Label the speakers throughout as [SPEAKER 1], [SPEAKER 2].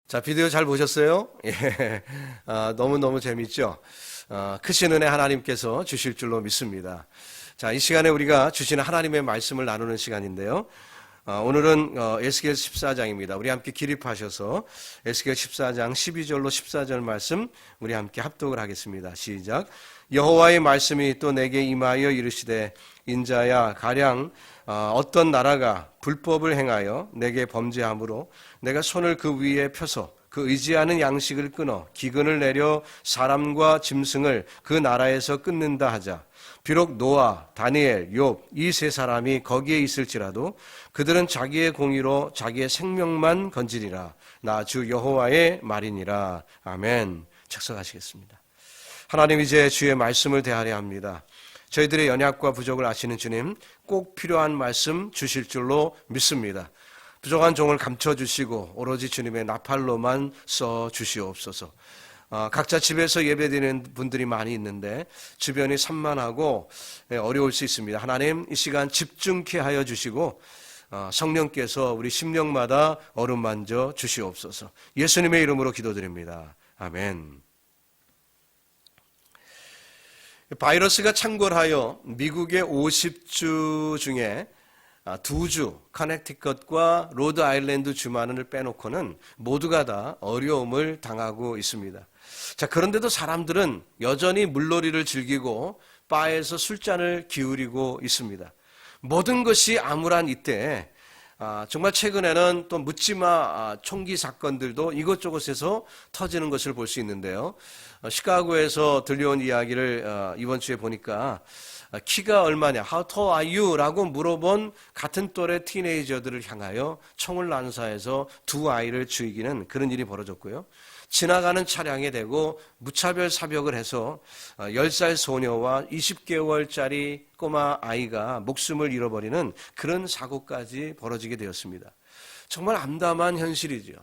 [SPEAKER 1] 자, 비디오 잘 보셨어요? 예. 너무너무 재밌죠? 크신 은혜 하나님께서 주실 줄로 믿습니다. 자, 이 시간에 우리가 주시는 하나님의 말씀을 나누는 시간인데요. 오늘은 에스겔 14장입니다. 우리 함께 기립하셔서 에스겔 14장 12절로 14절 말씀 우리 함께 합독을 하겠습니다. 시작. 여호와의 말씀이 또 내게 임하여 이르시되 인자야 가량 어떤 나라가 불법을 행하여 내게 범죄함으로 내가 손을 그 위에 펴서 그 의지하는 양식을 끊어 기근을 내려 사람과 짐승을 그 나라에서 끊는다 하자. 비록 노아, 다니엘, 욥 이 세 사람이 거기에 있을지라도 그들은 자기의 공의로 자기의 생명만 건지리라. 나 주 여호와의 말이니라. 아멘. 착석하시겠습니다. 하나님, 이제 주의 말씀을 대하려 합니다. 저희들의 연약과 부족을 아시는 주님, 꼭 필요한 말씀 주실 줄로 믿습니다. 부족한 종을 감춰주시고 오로지 주님의 나팔로만 써주시옵소서. 각자 집에서 예배드리는 분들이 많이 있는데 주변이 산만하고 어려울 수 있습니다. 하나님, 이 시간 집중케 하여 주시고 성령께서 우리 심령마다 어루만져 주시옵소서. 예수님의 이름으로 기도드립니다. 아멘. 바이러스가 창궐하여 미국의 50주 중에 2주, 커넥티컷과 로드 아일랜드 주만을 빼놓고는 모두가 다 어려움을 당하고 있습니다. 자, 그런데도 사람들은 여전히 물놀이를 즐기고 바에서 술잔을 기울이고 있습니다. 모든 것이 암울한 이때 정말 최근에는 또 묻지마 총기 사건들도 이것저것에서 터지는 것을 볼 수 있는데요. 시카고에서 들려온 이야기를 이번 주에 보니까 키가 얼마냐, How tall are you? 라고 물어본 같은 또래 티네이저들을 향하여 총을 난사해서 두 아이를 죽이는 그런 일이 벌어졌고요. 지나가는 차량에 대고 무차별 사격을 해서 10살 소녀와 20개월짜리 꼬마 아이가 목숨을 잃어버리는 그런 사고까지 벌어지게 되었습니다. 정말 암담한 현실이죠.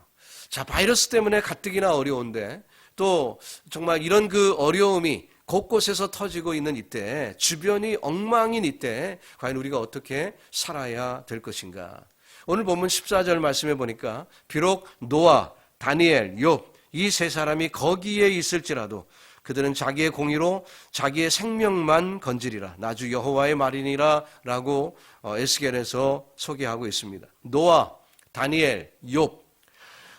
[SPEAKER 1] 자, 바이러스 때문에 가뜩이나 어려운데 또 정말 이런 그 어려움이 곳곳에서 터지고 있는 이때, 주변이 엉망인 이때 과연 우리가 어떻게 살아야 될 것인가? 오늘 본문 14절 말씀해 보니까 비록 노아, 다니엘, 욥 이 세 사람이 거기에 있을지라도 그들은 자기의 공의로 자기의 생명만 건지리라. 나 주 여호와의 말이니라 라고 에스겔에서 소개하고 있습니다. 노아, 다니엘, 욥.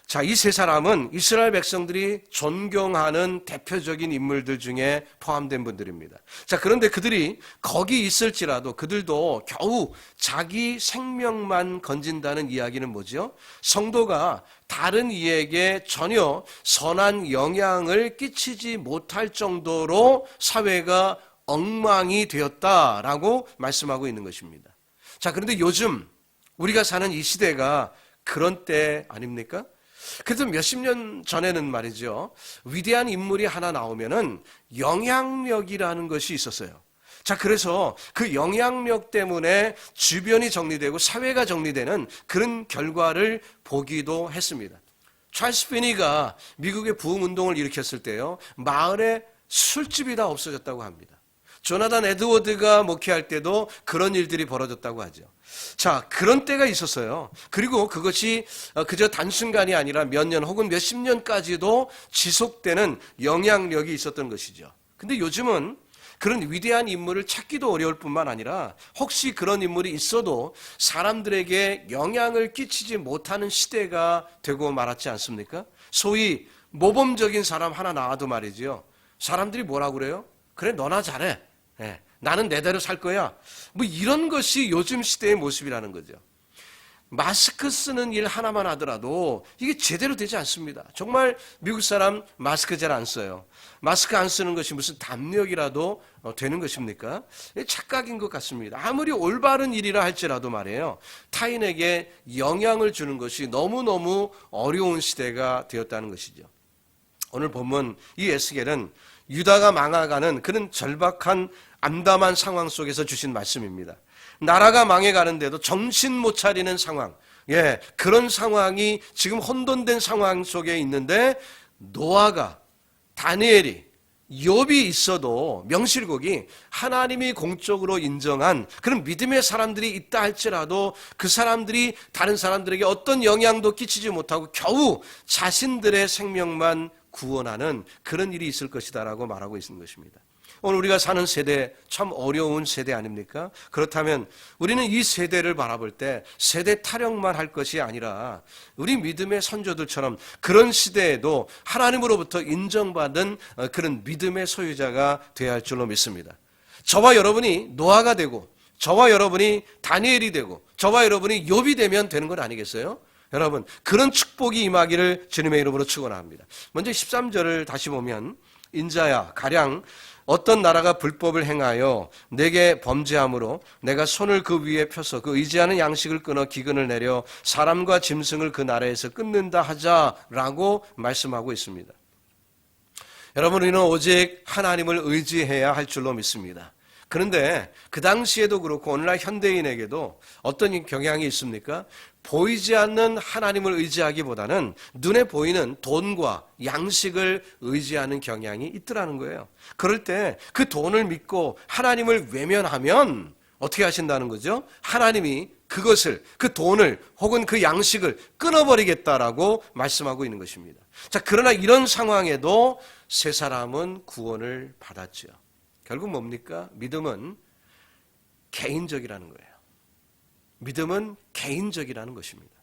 [SPEAKER 1] 자, 이 세 사람은 이스라엘 백성들이 존경하는 대표적인 인물들 중에 포함된 분들입니다. 자, 그런데 그들이 거기 있을지라도 그들도 겨우 자기 생명만 건진다는 이야기는 뭐죠? 성도가 다른 이에게 전혀 선한 영향을 끼치지 못할 정도로 사회가 엉망이 되었다라고 말씀하고 있는 것입니다. 자, 그런데 요즘 우리가 사는 이 시대가 그런 때 아닙니까? 그래서 몇십 년 전에는 말이죠, 위대한 인물이 하나 나오면은 영향력이라는 것이 있었어요. 자, 그래서 그 영향력 때문에 주변이 정리되고 사회가 정리되는 그런 결과를 보기도 했습니다. 찰스 피니가 미국의 부흥운동을 일으켰을 때요, 마을에 술집이 다 없어졌다고 합니다. 조나단 에드워드가 목회할 때도 그런 일들이 벌어졌다고 하죠. 자, 그런 때가 있었어요. 그리고 그것이 그저 단순간이 아니라 몇 년 혹은 몇십 년까지도 지속되는 영향력이 있었던 것이죠. 근데 요즘은 그런 위대한 인물을 찾기도 어려울 뿐만 아니라 혹시 그런 인물이 있어도 사람들에게 영향을 끼치지 못하는 시대가 되고 말았지 않습니까? 소위 모범적인 사람 하나 나와도 말이죠, 사람들이 뭐라고 그래요? 그래, 너나 잘해. 나는 내대로 살 거야. 뭐 이런 것이 요즘 시대의 모습이라는 거죠. 마스크 쓰는 일 하나만 하더라도 이게 제대로 되지 않습니다. 정말 미국 사람 마스크 잘 안 써요. 마스크 안 쓰는 것이 무슨 담력이라도 되는 것입니까? 착각인 것 같습니다. 아무리 올바른 일이라 할지라도 말이에요, 타인에게 영향을 주는 것이 너무너무 어려운 시대가 되었다는 것이죠. 오늘 본문 이 에스겔은 유다가 망해가는 그런 절박한 암담한 상황 속에서 주신 말씀입니다. 나라가 망해가는데도 정신 못 차리는 상황, 그런 상황이 지금 혼돈된 상황 속에 있는데 노아가, 다니엘이, 욥이 있어도 명실곡이 하나님이 공적으로 인정한 그런 믿음의 사람들이 있다 할지라도 그 사람들이 다른 사람들에게 어떤 영향도 끼치지 못하고 겨우 자신들의 생명만 구원하는 그런 일이 있을 것이다라고 말하고 있는 것입니다. 오늘 우리가 사는 세대 참 어려운 세대 아닙니까? 그렇다면 우리는 이 세대를 바라볼 때 세대 타령만 할 것이 아니라 우리 믿음의 선조들처럼 그런 시대에도 하나님으로부터 인정받은 그런 믿음의 소유자가 되어야 할 줄로 믿습니다. 저와 여러분이 노아가 되고 저와 여러분이 다니엘이 되고 저와 여러분이 욥이 되면 되는 건 아니겠어요? 여러분 그런 축복이 임하기를 주님의 이름으로 축원합니다. 먼저 13절을 다시 보면 인자야 가령 어떤 나라가 불법을 행하여 내게 범죄함으로 내가 손을 그 위에 펴서 그 의지하는 양식을 끊어 기근을 내려 사람과 짐승을 그 나라에서 끊는다 하자라고 말씀하고 있습니다. 여러분 우리는 오직 하나님을 의지해야 할 줄로 믿습니다. 그런데 그 당시에도 그렇고 오늘날 현대인에게도 어떤 경향이 있습니까? 보이지 않는 하나님을 의지하기보다는 눈에 보이는 돈과 양식을 의지하는 경향이 있더라는 거예요. 그럴 때 그 돈을 믿고 하나님을 외면하면 어떻게 하신다는 거죠? 하나님이 그것을, 그 돈을 혹은 그 양식을 끊어버리겠다라고 말씀하고 있는 것입니다. 자, 그러나 이런 상황에도 세 사람은 구원을 받았죠. 결국 뭡니까? 믿음은 개인적이라는 거예요. 믿음은 개인적이라는 것입니다.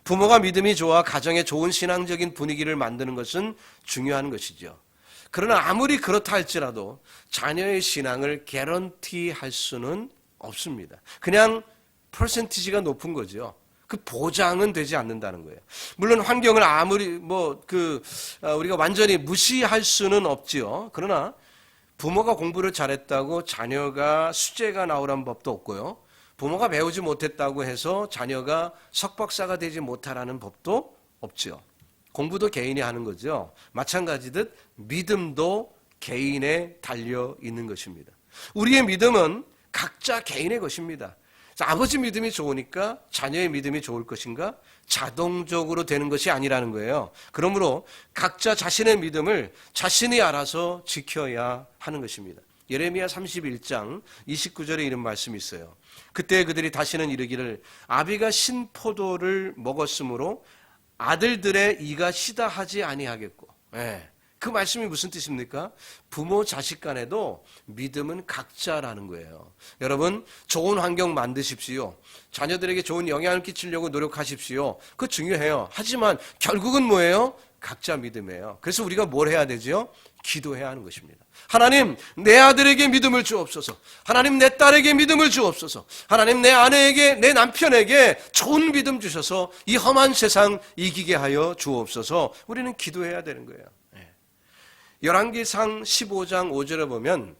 [SPEAKER 1] 부모가 믿음이 좋아 가정에 좋은 신앙적인 분위기를 만드는 것은 중요한 것이죠. 그러나 아무리 그렇다 할지라도 자녀의 신앙을 개런티할 수는 없습니다. 그냥 퍼센티지가 높은 거죠. 그 보장은 되지 않는다는 거예요. 물론 환경을 아무리 우리가 완전히 무시할 수는 없지요. 그러나 부모가 공부를 잘했다고 자녀가 수재가 나오라는 법도 없고요. 부모가 배우지 못했다고 해서 자녀가 석박사가 되지 못하라는 법도 없죠. 공부도 개인이 하는 거죠. 마찬가지듯 믿음도 개인에 달려 있는 것입니다. 우리의 믿음은 각자 개인의 것입니다. 아버지 믿음이 좋으니까 자녀의 믿음이 좋을 것인가? 자동적으로 되는 것이 아니라는 거예요. 그러므로 각자 자신의 믿음을 자신이 알아서 지켜야 하는 것입니다. 예레미야 31장 29절에 이런 말씀이 있어요. 그때 그들이 다시는 이르기를 아비가 신포도를 먹었으므로 아들들의 이가 시다 하지 아니하겠고. 그 말씀이 무슨 뜻입니까? 부모 자식 간에도 믿음은 각자라는 거예요. 여러분 좋은 환경 만드십시오. 자녀들에게 좋은 영향을 끼치려고 노력하십시오. 그거 중요해요. 하지만 결국은 뭐예요? 각자 믿음이에요. 그래서 우리가 뭘 해야 되죠? 기도해야 하는 것입니다. 하나님 내 아들에게 믿음을 주옵소서. 하나님 내 딸에게 믿음을 주옵소서. 하나님 내 아내에게 내 남편에게 좋은 믿음 주셔서 이 험한 세상 이기게 하여 주옵소서. 우리는 기도해야 되는 거예요. 열왕기상 15장 5절에 보면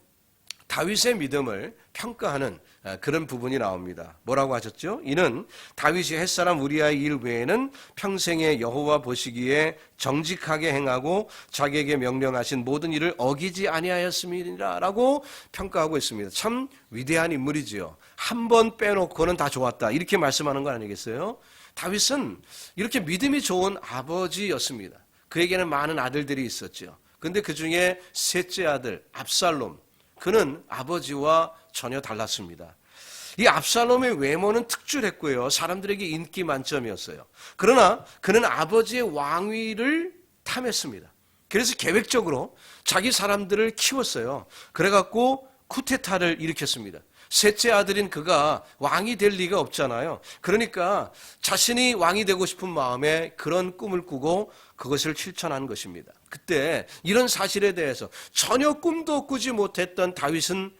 [SPEAKER 1] 다윗의 믿음을 평가하는 그런 부분이 나옵니다. 뭐라고 하셨죠? 이는 다윗이 햇사람 우리아의 일 외에는 평생에 여호와 보시기에 정직하게 행하고 자기에게 명령하신 모든 일을 어기지 아니하였음이라라고 평가하고 있습니다. 참 위대한 인물이지요. 한 번 빼놓고는 다 좋았다. 이렇게 말씀하는 거 아니겠어요? 다윗은 이렇게 믿음이 좋은 아버지였습니다. 그에게는 많은 아들들이 있었죠. 그런데 그 중에 셋째 아들 압살롬, 그는 아버지와 전혀 달랐습니다. 이 압살롬의 외모는 특출했고요. 사람들에게 인기 만점이었어요. 그러나 그는 아버지의 왕위를 탐했습니다. 그래서 계획적으로 자기 사람들을 키웠어요. 그래갖고 쿠데타를 일으켰습니다. 셋째 아들인 그가 왕이 될 리가 없잖아요. 그러니까 자신이 왕이 되고 싶은 마음에 그런 꿈을 꾸고 그것을 실천한 것입니다. 그때 이런 사실에 대해서 전혀 꿈도 꾸지 못했던 다윗은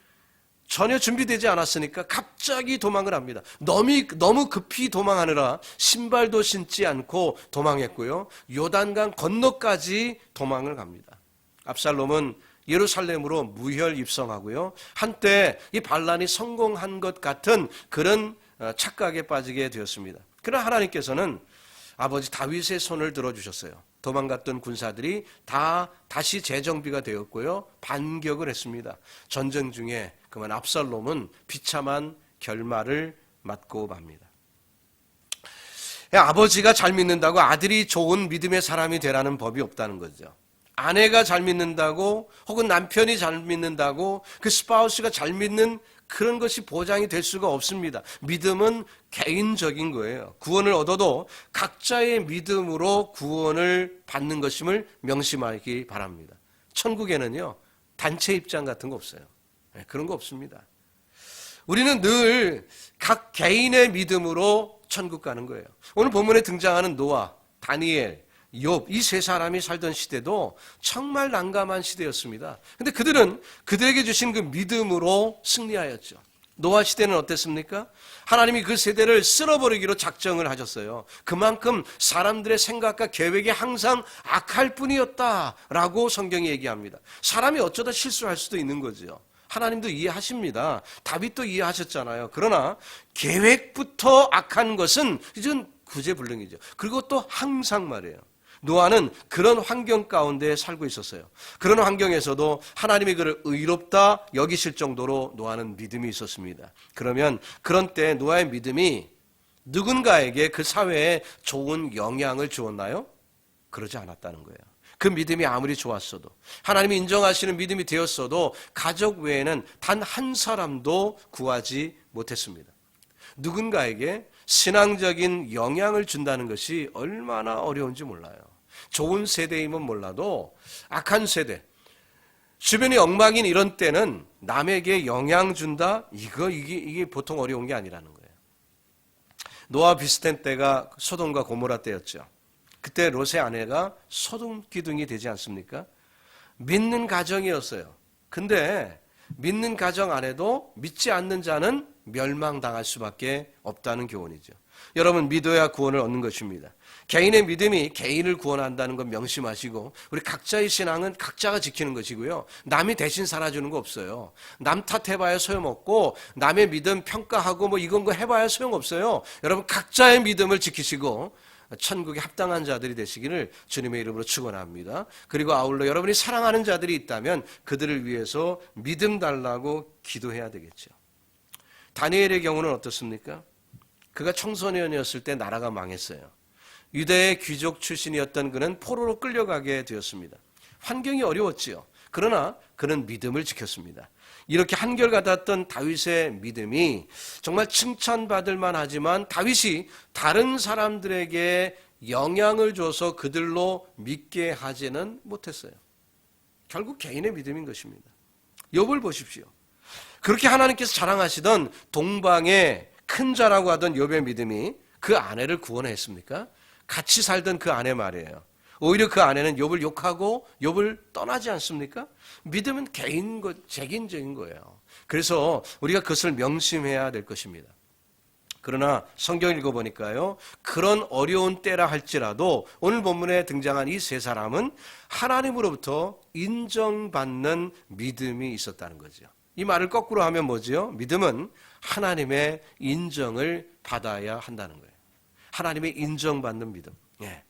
[SPEAKER 1] 전혀 준비되지 않았으니까 갑자기 도망을 합니다. 너무 급히 도망하느라 신발도 신지 않고 도망했고요. 요단강 건너까지 도망을 갑니다. 압살롬은 예루살렘으로 무혈 입성하고요. 한때 이 반란이 성공한 것 같은 그런 착각에 빠지게 되었습니다. 그러나 하나님께서는 아버지 다윗의 손을 들어주셨어요. 도망갔던 군사들이 다시 재정비가 되었고요. 반격을 했습니다. 전쟁 중에 그만 압살롬은 비참한 결말을 맞고 맙니다. 아버지가 잘 믿는다고 아들이 좋은 믿음의 사람이 되라는 법이 없다는 거죠. 아내가 잘 믿는다고 혹은 남편이 잘 믿는다고 그 스파우스가 잘 믿는 그런 것이 보장이 될 수가 없습니다. 믿음은 개인적인 거예요. 구원을 얻어도 각자의 믿음으로 구원을 받는 것임을 명심하기 바랍니다. 천국에는요, 단체 입장 같은 거 없어요. 그런 거 없습니다. 우리는 늘 각 개인의 믿음으로 천국 가는 거예요. 오늘 본문에 등장하는 노아, 다니엘, 욥, 이 세 사람이 살던 시대도 정말 난감한 시대였습니다. 근데 그들은 그들에게 주신 그 믿음으로 승리하였죠. 노아 시대는 어땠습니까? 하나님이 그 세대를 쓸어버리기로 작정을 하셨어요. 그만큼 사람들의 생각과 계획이 항상 악할 뿐이었다라고 성경이 얘기합니다. 사람이 어쩌다 실수할 수도 있는 거죠. 하나님도 이해하십니다. 다윗도 이해하셨잖아요. 그러나 계획부터 악한 것은 이젠 구제불능이죠. 그리고 또 항상 말이에요. 노아는 그런 환경 가운데 살고 있었어요. 그런 환경에서도 하나님이 그를 의롭다 여기실 정도로 노아는 믿음이 있었습니다. 그러면 그런 때 노아의 믿음이 누군가에게 그 사회에 좋은 영향을 주었나요? 그러지 않았다는 거예요. 그 믿음이 아무리 좋았어도, 하나님이 인정하시는 믿음이 되었어도 가족 외에는 단 한 사람도 구하지 못했습니다. 누군가에게 신앙적인 영향을 준다는 것이 얼마나 어려운지 몰라요. 좋은 세대이면 몰라도 악한 세대, 주변이 엉망인 이런 때는 남에게 영향 준다? 이게 보통 어려운 게 아니라는 거예요. 노아 비슷한 때가 소돔과 고모라 때였죠. 그때 롯의 아내가 소돔 기둥이 되지 않습니까? 믿는 가정이었어요. 근데 믿는 가정 안에도 믿지 않는 자는 멸망당할 수밖에 없다는 교훈이죠. 여러분, 믿어야 구원을 얻는 것입니다. 개인의 믿음이 개인을 구원한다는 건 명심하시고, 우리 각자의 신앙은 각자가 지키는 것이고요. 남이 대신 살아주는 거 없어요. 남 탓해봐야 소용없고, 남의 믿음 평가하고 뭐 이건 거 해봐야 소용없어요. 여러분, 각자의 믿음을 지키시고 천국에 합당한 자들이 되시기를 주님의 이름으로 축원합니다. 그리고 아울러 여러분이 사랑하는 자들이 있다면 그들을 위해서 믿음 달라고 기도해야 되겠죠. 다니엘의 경우는 어떻습니까? 그가 청소년이었을 때 나라가 망했어요. 유대의 귀족 출신이었던 그는 포로로 끌려가게 되었습니다. 환경이 어려웠지요. 그러나 그는 믿음을 지켰습니다. 이렇게 한결같았던 다윗의 믿음이 정말 칭찬받을 만하지만 다윗이 다른 사람들에게 영향을 줘서 그들로 믿게 하지는 못했어요. 결국 개인의 믿음인 것입니다. 욥을 보십시오. 그렇게 하나님께서 자랑하시던 동방의 큰 자라고 하던 욥의 믿음이 그 아내를 구원했습니까? 같이 살던 그 아내 말이에요. 오히려 그 아내는 욥을 욕하고 욥을 떠나지 않습니까? 믿음은 개인적인 거예요. 그래서 우리가 그것을 명심해야 될 것입니다. 그러나 성경 읽어보니까요, 그런 어려운 때라 할지라도 오늘 본문에 등장한 이 세 사람은 하나님으로부터 인정받는 믿음이 있었다는 거죠. 이 말을 거꾸로 하면 뭐죠? 믿음은 하나님의 인정을 받아야 한다는 거예요. 하나님의 인정받는 믿음. 예.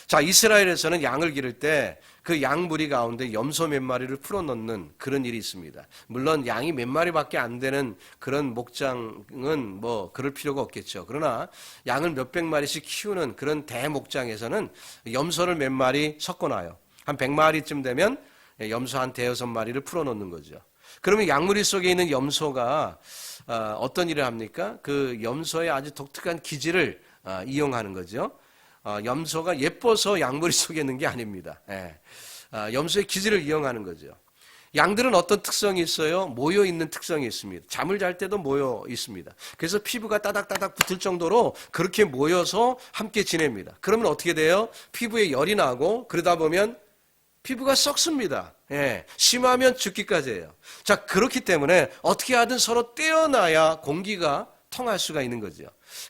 [SPEAKER 1] 자, 이스라엘에서는 양을 기를 때 그 양 무리 가운데 염소 몇 마리를 풀어넣는 그런 일이 있습니다. 물론 양이 몇 마리밖에 안 되는 그런 목장은 뭐 그럴 필요가 없겠죠. 그러나 양을 몇백 마리씩 키우는 그런 대목장에서는 염소를 몇 마리 섞어놔요. 한 100마리쯤 되면 염소 한 대여섯 마리를 풀어넣는 거죠. 그러면 양무리 속에 있는 염소가 어떤 일을 합니까? 그 염소의 아주 독특한 기질을 이용하는 거죠. 염소가 예뻐서 양머리 속에 있는 게 아닙니다. 예. 염소의 기질을 이용하는 거죠. 양들은 어떤 특성이 있어요? 모여 있는 특성이 있습니다. 잠을 잘 때도 모여 있습니다. 그래서 피부가 따닥따닥 붙을 정도로 그렇게 모여서 함께 지냅니다. 그러면 어떻게 돼요? 피부에 열이 나고 그러다 보면 피부가 썩습니다. 예, 심하면 죽기까지 해요. 자, 그렇기 때문에 어떻게 하든 서로 떼어놔야 공기가 통할 수가 있는 거죠.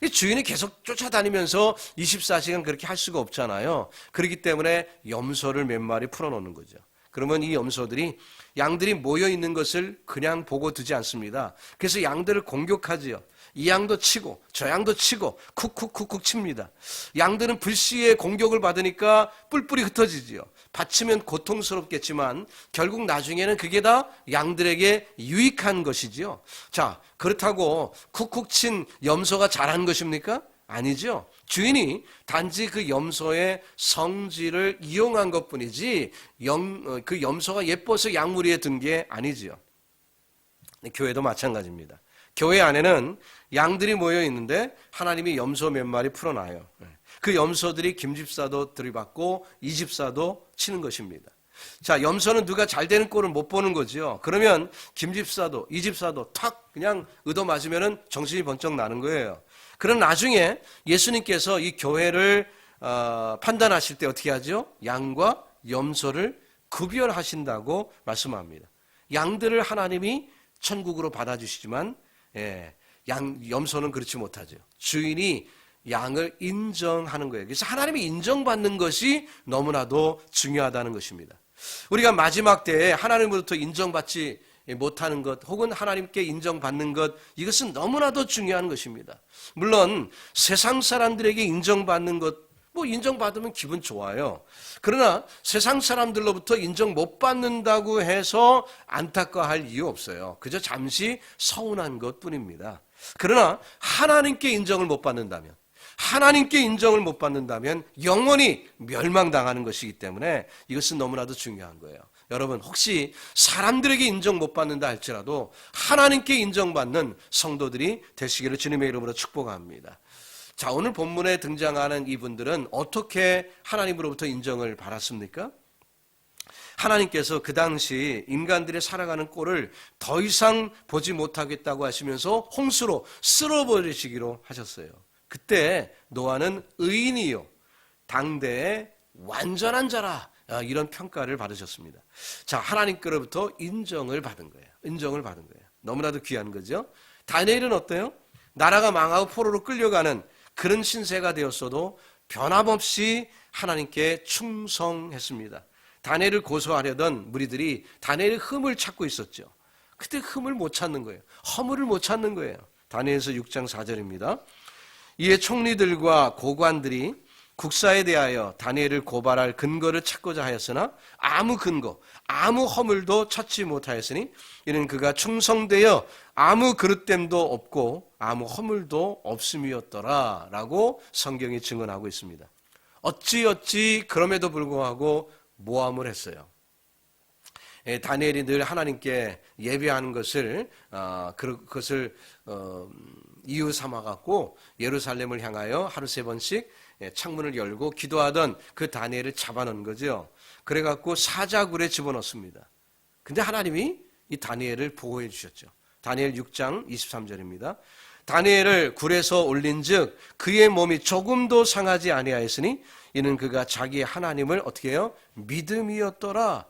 [SPEAKER 1] 주인이 계속 쫓아다니면서 24시간 그렇게 할 수가 없잖아요. 그렇기 때문에 염소를 몇 마리 풀어놓는 거죠. 그러면 이 염소들이 양들이 모여 있는 것을 그냥 보고 두지 않습니다. 그래서 양들을 공격하지요. 이 양도 치고 저 양도 치고 쿡쿡쿡쿡 칩니다. 양들은 불시에 공격을 받으니까 뿔뿔이 흩어지지요. 다치면 고통스럽겠지만 결국 나중에는 그게 다 양들에게 유익한 것이지요. 자, 그렇다고 쿡쿡 친 염소가 잘한 것입니까? 아니죠. 주인이 단지 그 염소의 성질을 이용한 것뿐이지 그 염소가 예뻐서 양무리에 든 게 아니지요. 교회도 마찬가지입니다. 교회 안에는 양들이 모여 있는데 하나님이 염소 몇 마리 풀어놔요. 그 염소들이 김집사도 들이받고 이집사도 치는 것입니다. 자, 염소는 누가 잘 되는 꼴을 못 보는 거지요. 그러면 김집사도 이집사도 탁 그냥 얻어맞으면 정신이 번쩍 나는 거예요. 그런 나중에 예수님께서 이 교회를 판단하실 때 어떻게 하죠? 양과 염소를 구별하신다고 말씀합니다. 양들을 하나님이 천국으로 받아주시지만 염소는 그렇지 못하죠. 주인이 양을 인정하는 거예요. 그래서 하나님이 인정받는 것이 너무나도 중요하다는 것입니다. 우리가 마지막 때에 하나님으로부터 인정받지 못하는 것 혹은 하나님께 인정받는 것, 이것은 너무나도 중요한 것입니다. 물론 세상 사람들에게 인정받는 것, 인정받으면 기분 좋아요. 그러나 세상 사람들로부터 인정 못 받는다고 해서 안타까워할 이유 없어요. 그저 잠시 서운한 것뿐입니다. 그러나 하나님께 인정을 못 받는다면, 영원히 멸망당하는 것이기 때문에 이것은 너무나도 중요한 거예요. 여러분, 혹시 사람들에게 인정 못 받는다 할지라도 하나님께 인정받는 성도들이 되시기를 주님의 이름으로 축복합니다. 자, 오늘 본문에 등장하는 이분들은 어떻게 하나님으로부터 인정을 받았습니까? 하나님께서 그 당시 인간들의 살아가는 꼴을 더 이상 보지 못하겠다고 하시면서 홍수로 쓸어버리시기로 하셨어요. 그때 노아는 의인이요 당대의 완전한 자라, 이런 평가를 받으셨습니다. 자, 하나님께로부터 인정을 받은 거예요. 너무나도 귀한 거죠. 다니엘은 어때요? 나라가 망하고 포로로 끌려가는 그런 신세가 되었어도 변함없이 하나님께 충성했습니다. 다니엘을 고소하려던 무리들이 다니엘의 흠을 찾고 있었죠. 그때 흠을 못 찾는 거예요. 허물을 못 찾는 거예요. 다니엘서 6장 4절입니다. 이에 총리들과 고관들이 국사에 대하여 다니엘을 고발할 근거를 찾고자 하였으나 아무 근거, 아무 허물도 찾지 못하였으니 이는 그가 충성되어 아무 그릇됨도 없고 아무 허물도 없음이었더라 라고 성경이 증언하고 있습니다. 어찌 그럼에도 불구하고 모함을 했어요. 다니엘이 늘 하나님께 예배하는 것을 그것을 이유 삼아갖고 예루살렘을 향하여 하루 3번씩 창문을 열고 기도하던 그 다니엘을 잡아놓은 거죠. 그래갖고 사자굴에 집어넣습니다. 근데 하나님이 이 다니엘을 보호해 주셨죠. 다니엘 6장 23절입니다. 다니엘을 굴에서 올린즉 그의 몸이 조금도 상하지 아니하였으니 이는 그가 자기의 하나님을 어떻게 해요? 믿음이었더라.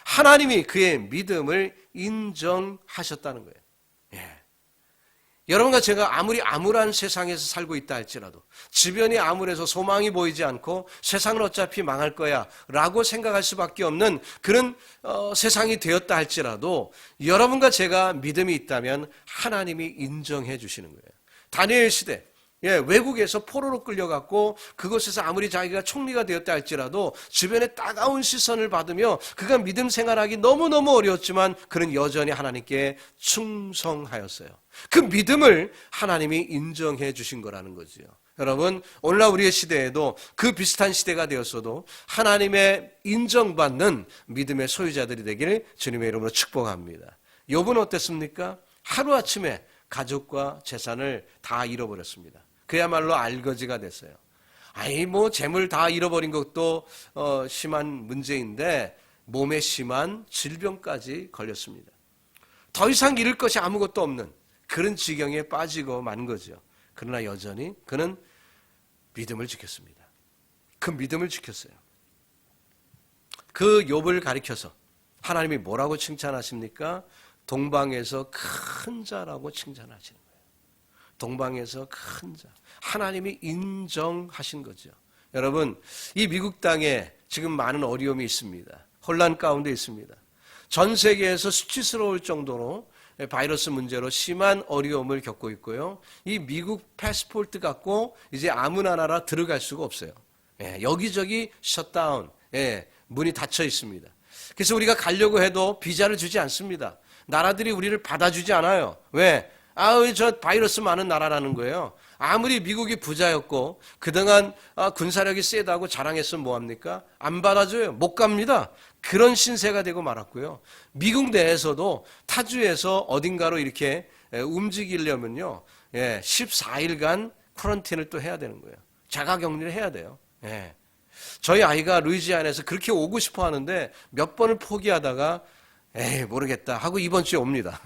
[SPEAKER 1] 하나님이 그의 믿음을 인정하셨다는 거예요. 여러분과 제가 아무리 암울한 세상에서 살고 있다 할지라도, 주변이 암울해서 소망이 보이지 않고 세상은 어차피 망할 거야 라고 생각할 수밖에 없는 그런 세상이 되었다 할지라도 여러분과 제가 믿음이 있다면 하나님이 인정해 주시는 거예요. 다니엘 시대, 외국에서 포로로 끌려갔고 그곳에서 아무리 자기가 총리가 되었다 할지라도 주변에 따가운 시선을 받으며 그가 믿음 생활하기 너무너무 어려웠지만 그는 여전히 하나님께 충성하였어요. 그 믿음을 하나님이 인정해 주신 거라는 거죠. 여러분, 오늘날 우리의 시대에도 그 비슷한 시대가 되었어도 하나님의 인정받는 믿음의 소유자들이 되기를 주님의 이름으로 축복합니다. 욥은 어땠습니까? 하루아침에 가족과 재산을 다 잃어버렸습니다. 그야말로 알거지가 됐어요. 재물 다 잃어버린 것도 심한 문제인데 몸에 심한 질병까지 걸렸습니다. 더 이상 잃을 것이 아무것도 없는 그런 지경에 빠지고 만 거죠. 그러나 여전히 그는 믿음을 지켰습니다. 그 믿음을 지켰어요. 그 욥을 가리켜서 하나님이 뭐라고 칭찬하십니까? 동방에서 큰 자라고 칭찬하시는 거예요. 동방에서 큰 자. 하나님이 인정하신 거죠. 여러분, 이 미국 땅에 지금 많은 어려움이 있습니다. 혼란 가운데 있습니다. 전 세계에서 수치스러울 정도로 바이러스 문제로 심한 어려움을 겪고 있고요. 이 미국 패스포트 갖고 이제 아무나 나라 들어갈 수가 없어요. 여기저기 셧다운, 문이 닫혀 있습니다. 그래서 우리가 가려고 해도 비자를 주지 않습니다. 나라들이 우리를 받아주지 않아요. 왜? 아우, 저 바이러스 많은 나라라는 거예요. 아무리 미국이 부자였고 그동안 군사력이 세다고 자랑했으면 뭐합니까? 안 받아줘요. 못 갑니다. 그런 신세가 되고 말았고요. 미국 내에서도 타주에서 어딘가로 이렇게 움직이려면요, 14일간 쿼런틴을 또 해야 되는 거예요. 자가격리를 해야 돼요. 저희 아이가 루이지아나에서 그렇게 오고 싶어 하는데 몇 번을 포기하다가 에이 모르겠다 하고 이번 주에 옵니다.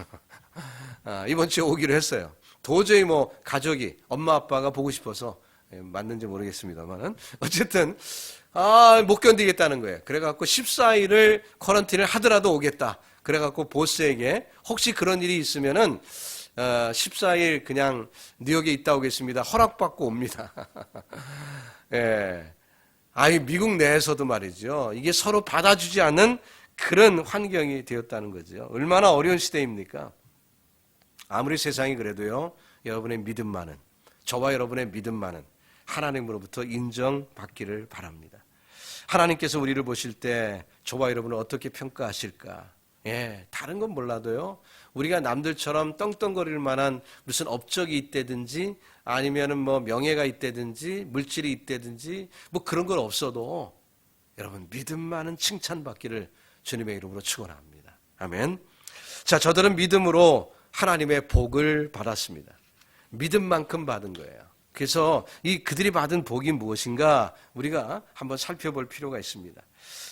[SPEAKER 1] 이번 주에 오기로 했어요. 도저히 뭐 가족이 엄마 아빠가 보고 싶어서 맞는지 모르겠습니다만은 어쨌든 못 견디겠다는 거예요. 그래갖고 14일을 쿼런틴을 하더라도 오겠다. 그래갖고 보스에게 혹시 그런 일이 있으면은 14일 그냥 뉴욕에 있다 오겠습니다. 허락받고 옵니다. 예. 미국 내에서도 말이죠. 이게 서로 받아주지 않는 그런 환경이 되었다는 거죠. 얼마나 어려운 시대입니까? 아무리 세상이 그래도요, 여러분의 믿음만은, 저와 여러분의 믿음만은 하나님으로부터 인정받기를 바랍니다. 하나님께서 우리를 보실 때 저와 여러분을 어떻게 평가하실까? 다른 건 몰라도요, 우리가 남들처럼 떵떵거릴 만한 무슨 업적이 있다든지 아니면은 뭐 명예가 있다든지 물질이 있다든지 뭐 그런 건 없어도 여러분 믿음만은 칭찬받기를 주님의 이름으로 축원합니다. 아멘. 자, 저들은 믿음으로 하나님의 복을 받았습니다. 믿음만큼 받은 거예요. 그래서 그들이 받은 복이 무엇인가 우리가 한번 살펴볼 필요가 있습니다.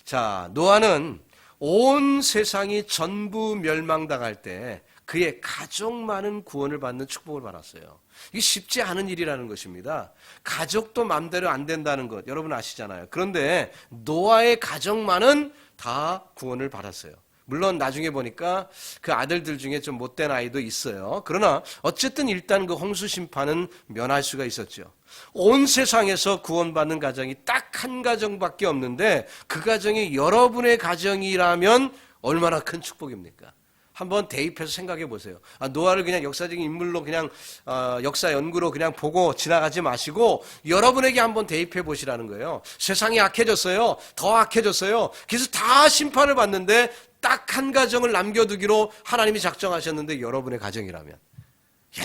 [SPEAKER 1] 자, 노아는 온 세상이 전부 멸망당할 때 그의 가족 많은 구원을 받는 축복을 받았어요. 이게 쉽지 않은 일이라는 것입니다. 가족도 마음대로 안 된다는 것 여러분 아시잖아요. 그런데 노아의 가족만은 다 구원을 받았어요. 물론 나중에 보니까 그 아들들 중에 좀 못된 아이도 있어요. 그러나 어쨌든 일단 그 홍수 심판은 면할 수가 있었죠. 온 세상에서 구원받는 가정이 딱 한 가정밖에 없는데 그 가정이 여러분의 가정이라면 얼마나 큰 축복입니까? 한번 대입해서 생각해 보세요. 노아를 그냥 역사적인 인물로 그냥 역사 연구로 그냥 보고 지나가지 마시고 여러분에게 한번 대입해 보시라는 거예요. 세상이 악해졌어요. 더 악해졌어요. 그래서 다 심판을 받는데 딱 한 가정을 남겨두기로 하나님이 작정하셨는데 여러분의 가정이라면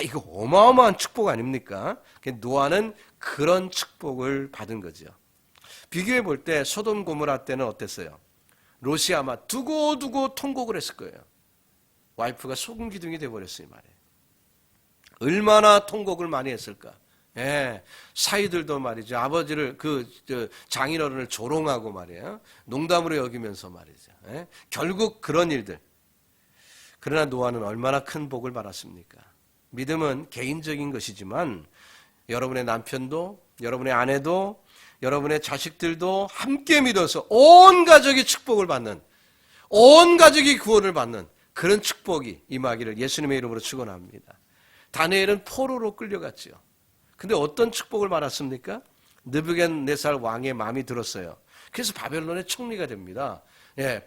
[SPEAKER 1] 이거 어마어마한 축복 아닙니까? 노아는 그런 축복을 받은 거죠. 비교해 볼 때 소돔 고모라 때는 어땠어요? 롯이 아마 두고두고 통곡을 했을 거예요. 와이프가 소금기둥이 돼버렸어요, 말이에요. 얼마나 통곡을 많이 했을까? 사이들도 말이죠. 아버지를 장인어른을 조롱하고 말이에요. 농담으로 여기면서 말이죠. 결국 그런 일들. 그러나 노아는 얼마나 큰 복을 받았습니까? 믿음은 개인적인 것이지만 여러분의 남편도, 여러분의 아내도, 여러분의 자식들도 함께 믿어서 온 가족이 축복을 받는, 온 가족이 구원을 받는 그런 축복이 임하기를 예수님의 이름으로 축원합니다. 다니엘은 포로로 끌려갔지요. 근데 어떤 축복을 받았습니까? 느부갓네살 왕의 마음이 들었어요. 그래서 바벨론의 총리가 됩니다.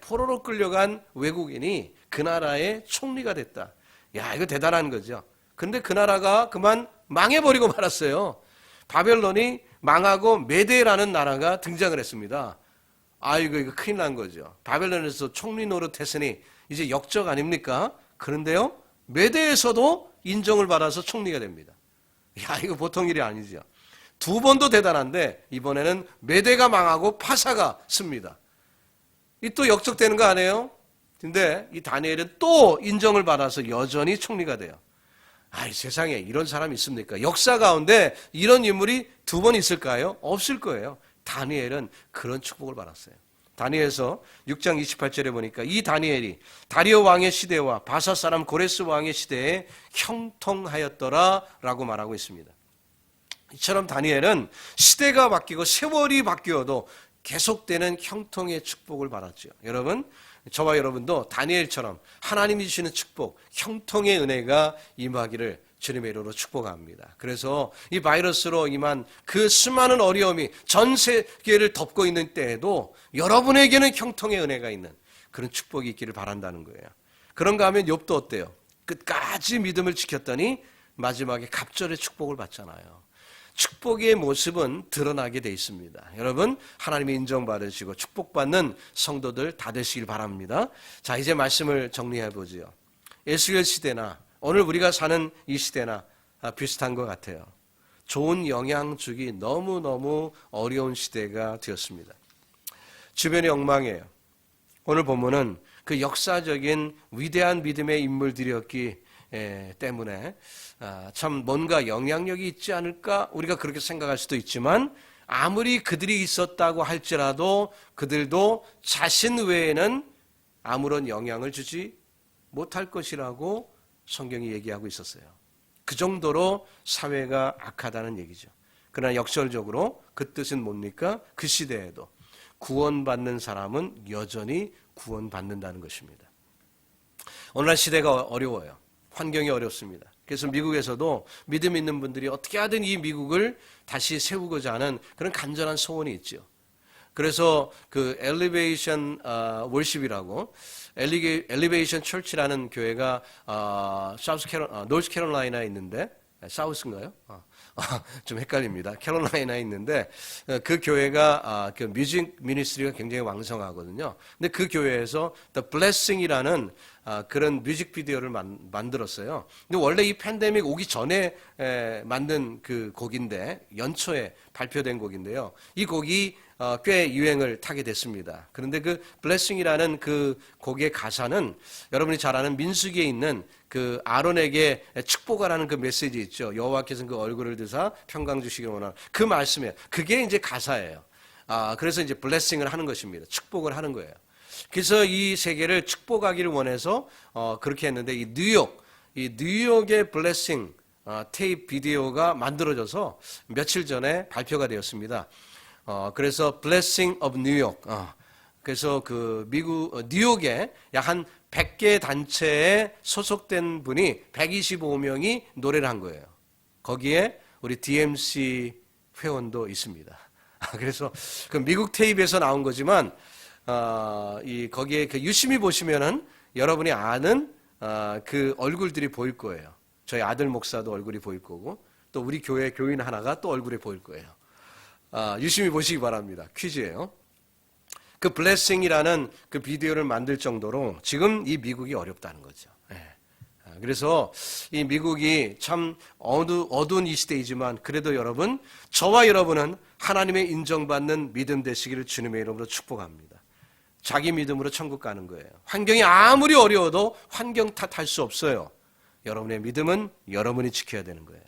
[SPEAKER 1] 포로로 끌려간 외국인이 그 나라의 총리가 됐다. 이거 대단한 거죠. 근데 그 나라가 그만 망해버리고 말았어요. 바벨론이 망하고 메데라는 나라가 등장을 했습니다. 이거 큰일 난 거죠. 바벨론에서 총리 노릇했으니 이제 역적 아닙니까? 그런데요, 메데에서도 인정을 받아서 총리가 됩니다. 이거 보통 일이 아니죠. 두 번도 대단한데 이번에는 메데가 망하고 파사가 씁니다. 이 또 역적되는 거 아니에요? 근데 이 다니엘은 또 인정을 받아서 여전히 총리가 돼요. 세상에 이런 사람이 있습니까? 역사 가운데 이런 인물이 두 번 있을까요? 없을 거예요. 다니엘은 그런 축복을 받았어요. 다니엘서 6장 28절에 보니까 이 다니엘이 다리오 왕의 시대와 바사 사람 고레스 왕의 시대에 형통하였더라 라고 말하고 있습니다. 이처럼 다니엘은 시대가 바뀌고 세월이 바뀌어도 계속되는 형통의 축복을 받았죠. 여러분, 저와 여러분도 다니엘처럼 하나님이 주시는 축복, 형통의 은혜가 임하기를 주님의 이름으로 축복합니다. 그래서 이 바이러스로 임한 그 수많은 어려움이 전 세계를 덮고 있는 때에도 여러분에게는 형통의 은혜가 있는 그런 축복이 있기를 바란다는 거예요. 그런가 하면 욥도 어때요? 끝까지 믿음을 지켰더니 마지막에 갑절의 축복을 받잖아요. 축복의 모습은 드러나게 돼 있습니다. 여러분, 하나님의 인정받으시고 축복받는 성도들 다 되시길 바랍니다. 자, 이제 말씀을 정리해 보죠. 에스겔 시대나 오늘 우리가 사는 이 시대나 비슷한 것 같아요. 좋은 영향 주기 너무너무 어려운 시대가 되었습니다. 주변이 엉망이에요. 오늘 본문은 그 역사적인 위대한 믿음의 인물들이었기 때문에 참 뭔가 영향력이 있지 않을까 우리가 그렇게 생각할 수도 있지만 아무리 그들이 있었다고 할지라도 그들도 자신 외에는 아무런 영향을 주지 못할 것이라고 성경이 얘기하고 있었어요. 그 정도로 사회가 악하다는 얘기죠. 그러나 역설적으로 그 뜻은 뭡니까? 그 시대에도 구원받는 사람은 여전히 구원받는다는 것입니다. 오늘날 시대가 어려워요. 환경이 어렵습니다. 그래서 미국에서도 믿음 있는 분들이 어떻게 하든 이 미국을 다시 세우고자 하는 그런 간절한 소원이 있죠. 그래서 그 엘리베이션 월십이라고 엘리베이션 철치라는 교회가 노스 캐롤라이나에 있는데 사우스인가요? 좀 헷갈립니다. 캐롤라이나에 있는데 그 교회가 그 뮤직 미니스트리가 굉장히 왕성하거든요. 근데 그 교회에서 The Blessing이라는 그런 뮤직비디오를 만들었어요. 근데 원래 이 팬데믹 오기 전에 만든 그 곡인데 연초에 발표된 곡인데요. 이 곡이 꽤 유행을 타게 됐습니다. 그런데 그 블레싱이라는 그 곡의 가사는 여러분이 잘 아는 민수기에 있는 그 아론에게 축복하라는 그 메시지 있죠. 여호와께서는 그 얼굴을 드사 평강 주시기를 원하는 그 말씀이에요. 그게 이제 가사예요. 그래서 이제 블레싱을 하는 것입니다. 축복을 하는 거예요. 그래서 이 세계를 축복하기를 원해서 그렇게 했는데 이 뉴욕의 블레싱 테이프 비디오가 만들어져서 며칠 전에 발표가 되었습니다. 그래서 Blessing of New York. 그래서 그 미국 뉴욕에 약 한 100개 단체에 소속된 분이 125명이 노래를 한 거예요. 거기에 우리 DMC 회원도 있습니다. 그래서 그 미국 테이프에서 나온 거지만 거기에 그 유심히 보시면은 여러분이 아는 그 얼굴들이 보일 거예요. 저희 아들 목사도 얼굴이 보일 거고 또 우리 교회 교인 하나가 또 얼굴이 보일 거예요. 유심히 보시기 바랍니다. 퀴즈예요. 그 블레싱이라는 그 비디오를 만들 정도로 지금 이 미국이 어렵다는 거죠. 그래서 이 미국이 참 어두운 이 시대이지만 그래도 여러분, 저와 여러분은 하나님의 인정받는 믿음 되시기를 주님의 이름으로 축복합니다. 자기 믿음으로 천국 가는 거예요. 환경이 아무리 어려워도 환경 탓할 수 없어요. 여러분의 믿음은 여러분이 지켜야 되는 거예요.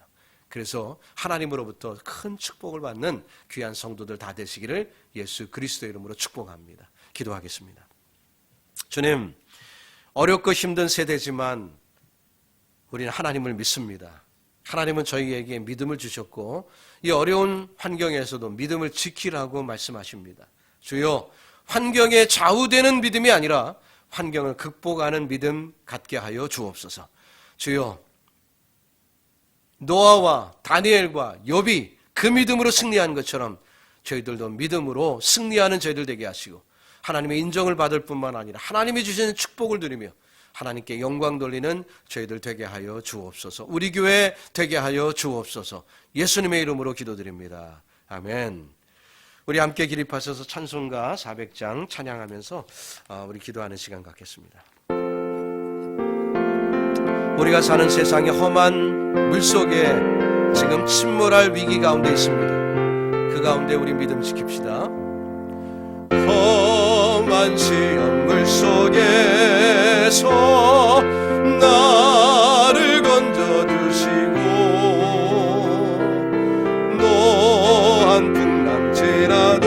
[SPEAKER 1] 그래서 하나님으로부터 큰 축복을 받는 귀한 성도들 다 되시기를 예수 그리스도 이름으로 축복합니다. 기도하겠습니다. 주님, 어렵고 힘든 세대지만 우리는 하나님을 믿습니다. 하나님은 저희에게 믿음을 주셨고 이 어려운 환경에서도 믿음을 지키라고 말씀하십니다. 주여, 환경에 좌우되는 믿음이 아니라 환경을 극복하는 믿음 갖게 하여 주옵소서. 주여, 노아와 다니엘과 욥이 그 믿음으로 승리한 것처럼 저희들도 믿음으로 승리하는 저희들 되게 하시고 하나님의 인정을 받을 뿐만 아니라 하나님이 주시는 축복을 누리며 하나님께 영광 돌리는 저희들 되게 하여 주옵소서. 우리 교회 되게 하여 주옵소서. 예수님의 이름으로 기도드립니다. 아멘. 우리 함께 기립하셔서 찬송가 400장 찬양하면서 우리 기도하는 시간 갖겠습니다. 우리가 사는 세상의 험한 물속에 지금 침몰할 위기 가운데 있습니다. 그 가운데 우리 믿음 지킵시다. 험한 시험 물속에서 나를 건져주시고 노한 풍랑 지나도록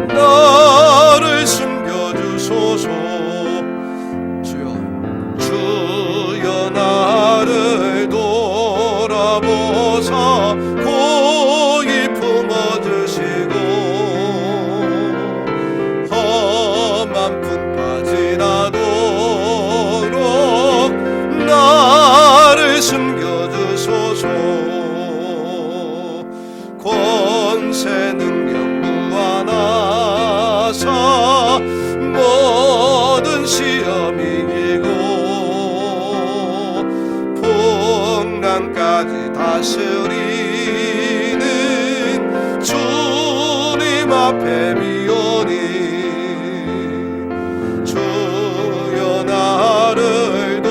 [SPEAKER 1] 나를 숨겨주소서. 주여 나를 돌아보사 고이 품어주시고 험한 풍파 지나도록 나를 숨겨주소서. 권세 능력 무한하사 모든 시험 이기고 풍랑까지 다스리는 주님 앞에 비오니 주여 나를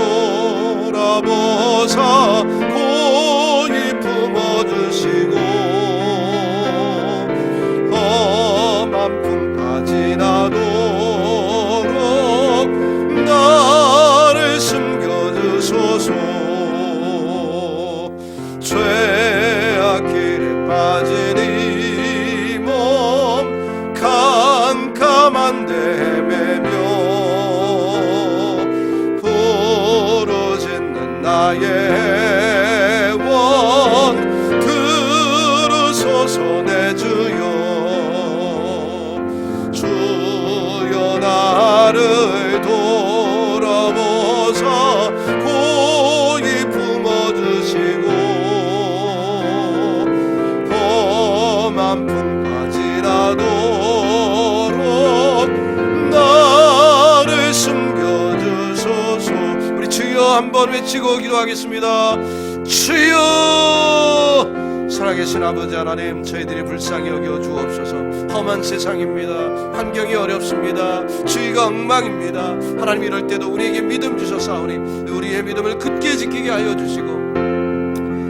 [SPEAKER 1] 외치고 기도하겠습니다. 주여! 살아계신 아버지 하나님, 저희들이 불쌍히 여겨 주옵소서. 험한 세상입니다. 환경이 어렵습니다. 주의가 엉망입니다. 하나님, 이럴 때도 우리에게 믿음 주셨사오니 우리의 믿음을 굳게 지키게 하여 주시고,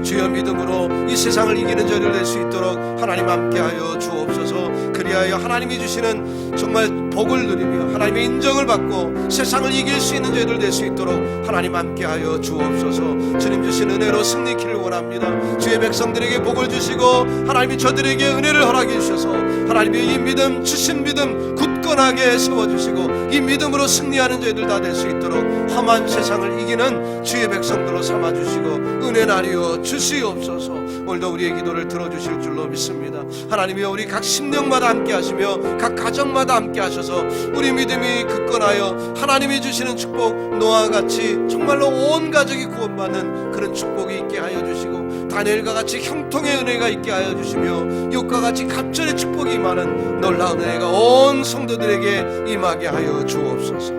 [SPEAKER 1] 주여 믿음으로 이 세상을 이기는 저희를 낼 수 있도록 하나님 함께하여 주옵소서. 그리하여 하나님이 주시는 정말 복을 누리며 하나님의 인정을 받고 세상을 이길 수 있는 저희들 될 수 있도록 하나님 함께하여 주옵소서. 주님 주신 은혜로 승리키를 원합니다. 주의 백성들에게 복을 주시고 하나님이 저들에게 은혜를 허락해 주셔서 하나님의 이 믿음, 주신 믿음 굳건하게 세워주시고 이 믿음으로 승리하는 저희들 다 될 수 있도록 험한 세상을 이기는 주의 백성들로 삼아주시고 은혜 나뉘어 주시옵소서. 오늘도 우리의 기도를 들어주실 줄로 믿습니다. 하나님이여, 우리 각 심령마다 함께 하시며 각 가정마다 함께 하셔서 우리 믿음이 굳건하여 하나님이 주시는 축복, 노아와 같이 정말로 온 가족이 구원받는 그런 축복이 있게 하여 주시고, 다니엘과 같이 형통의 은혜가 있게 하여 주시며, 욥과 같이 갑절의 축복이 임하는 놀라운 은혜가 온 성도들에게 임하게 하여 주옵소서.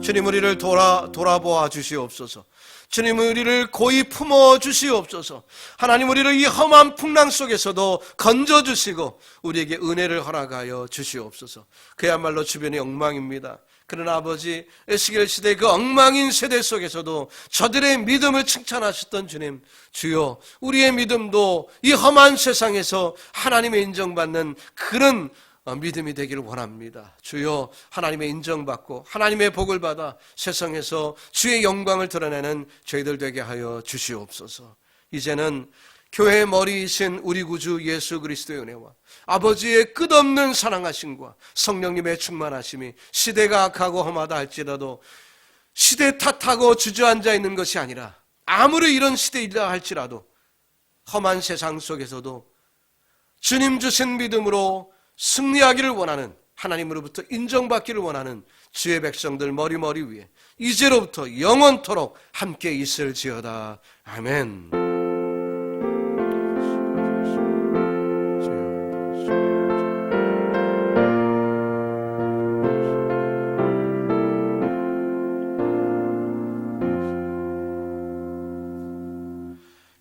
[SPEAKER 1] 주님, 우리를 돌아보아 주시옵소서. 주님, 우리를 고이 품어 주시옵소서. 하나님, 우리를 이 험한 풍랑 속에서도 건져주시고 우리에게 은혜를 허락하여 주시옵소서. 그야말로 주변이 엉망입니다. 그러나 아버지, 에스겔 시대 그 엉망인 세대 속에서도 저들의 믿음을 칭찬하셨던 주님, 주여, 우리의 믿음도 이 험한 세상에서 하나님의 인정받는 그런 믿음이 되기를 원합니다. 주여, 하나님의 인정받고 하나님의 복을 받아 세상에서 주의 영광을 드러내는 저희들 되게 하여 주시옵소서. 이제는 교회의 머리이신 우리 구주 예수 그리스도의 은혜와 아버지의 끝없는 사랑하심과 성령님의 충만하심이 시대가 악하고 험하다 할지라도 시대 탓하고 주저앉아 있는 것이 아니라, 아무리 이런 시대이라 할지라도 험한 세상 속에서도 주님 주신 믿음으로 승리하기를 원하는, 하나님으로부터 인정받기를 원하는 주의 백성들 머리 위에 이제로부터 영원토록 함께 있을지어다. 아멘.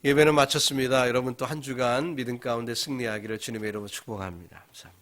[SPEAKER 1] 예배는 마쳤습니다. 여러분 또 한 주간 믿음 가운데 승리하기를 주님의 이름으로 축복합니다. 감사합니다.